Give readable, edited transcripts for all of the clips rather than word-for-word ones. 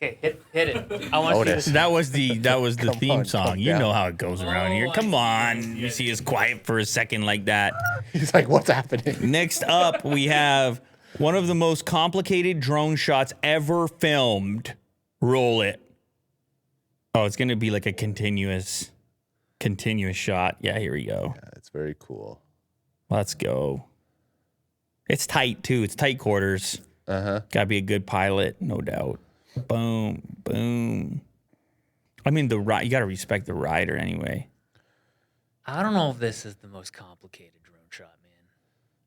Okay, hit it. I want to see this. That was the theme song. You down. know how it goes around here. Come on. You see us quiet for a second like that. He's like, what's happening? Next up, we have one of the most complicated drone shots ever filmed. Roll it. Oh, it's going to be like a continuous shot. Yeah, here we go. Yeah, it's very cool. Let's go. It's tight, too. It's tight quarters. Uh-huh. Got to be a good pilot, no doubt. Boom, boom. I mean, you got to respect the rider anyway. I don't know if this is the most complicated drone shot, man.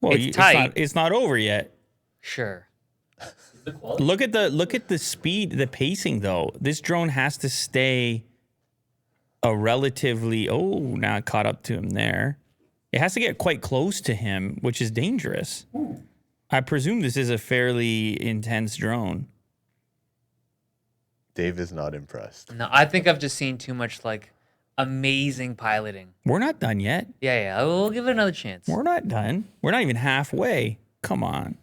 Well, It's tight. It's not over yet. Sure. Look at the speed, the pacing though. This drone has to stay a relatively. Oh, now it caught up to him there. It has to get quite close to him, which is dangerous. I presume this is a fairly intense drone. Dave is not impressed. No, I think I've just seen too much like amazing piloting. We're not done yet. Yeah. We'll give it another chance. We're not done. We're not even halfway. Come on.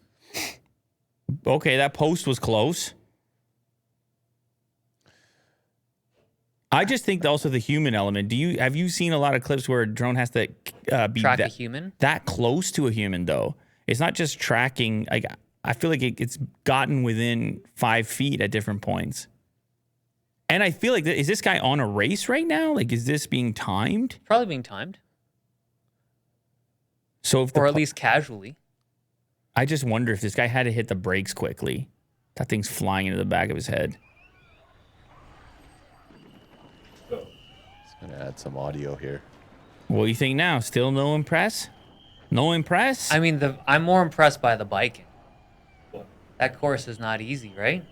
Okay, that post was close. I just think also the human element. Have you seen a lot of clips where a drone has to be Track a human? that close to a human though? It's not just tracking. Like I feel like it's gotten within 5 feet at different points. And I feel like is this guy on a race right now? Like, is this being timed? Probably being timed, So if or at least casually. I just wonder if this guy had to hit the brakes quickly. That thing's flying into the back of his head. Just gonna add some audio here. What do you think now? Still no impress? No impress? I mean, I'm more impressed by the biking. That course is not easy, right?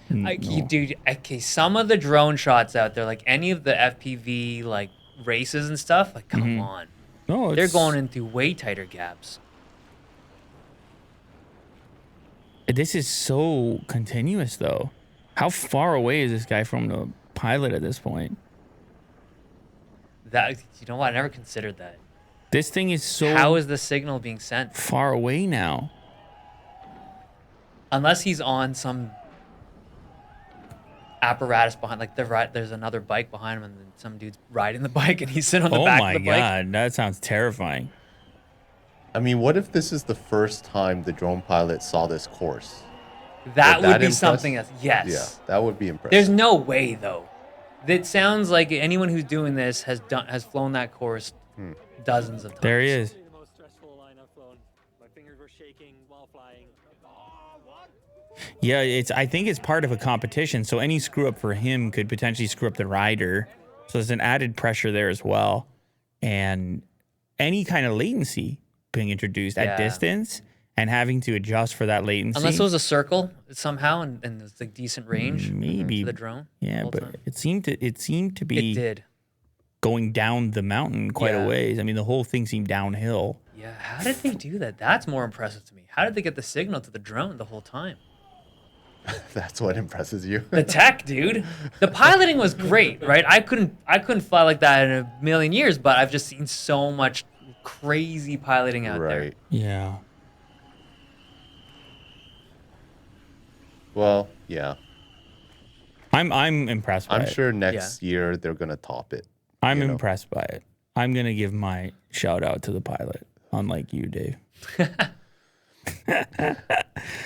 Dude, okay, some of the drone shots out there, like any of the FPV like races and stuff, like come on, No, they're going into way tighter gaps. This is so continuous, though. How far away is this guy from the pilot at this point? That you know what? I never considered that. This thing is so How is the signal being sent? far away now. Unless he's on some apparatus behind, like there's another bike behind him, and then some dude's riding the bike, and he's sitting on the Oh back my of the bike. God, that sounds terrifying. I mean, what if this is the first time the drone pilot saw this course? That Would would that be impress? something else. Yes. Yeah, that would be impressive. There's no way though. It sounds like anyone who's doing this has flown that course dozens of times. There he is. The most stressful line I've flown. My fingers were shaking while flying. Yeah, I think it's part of a competition, so any screw up for him could potentially screw up the rider. So there's an added pressure there as well. And any kind of latency being introduced at Yeah. distance and having to adjust for that latency. Unless it was a circle somehow and there's like decent range Maybe. to the drone. the Yeah, whole but time. it seemed to be It did. going down the mountain quite Yeah. a ways. I mean, the whole thing seemed downhill. Yeah. How did they do that? That's more impressive to me. How did they get the signal to the drone the whole time? That's what impresses you. The tech, dude. The piloting was great, right? I couldn't fly like that in a million years, but I've just seen so much crazy piloting out there. Right. Yeah. Well, yeah. I'm impressed by I'm it. sure next year they're gonna top it. I'm you know. impressed by it. I'm going to give my shout out to the pilot, unlike you, Dave.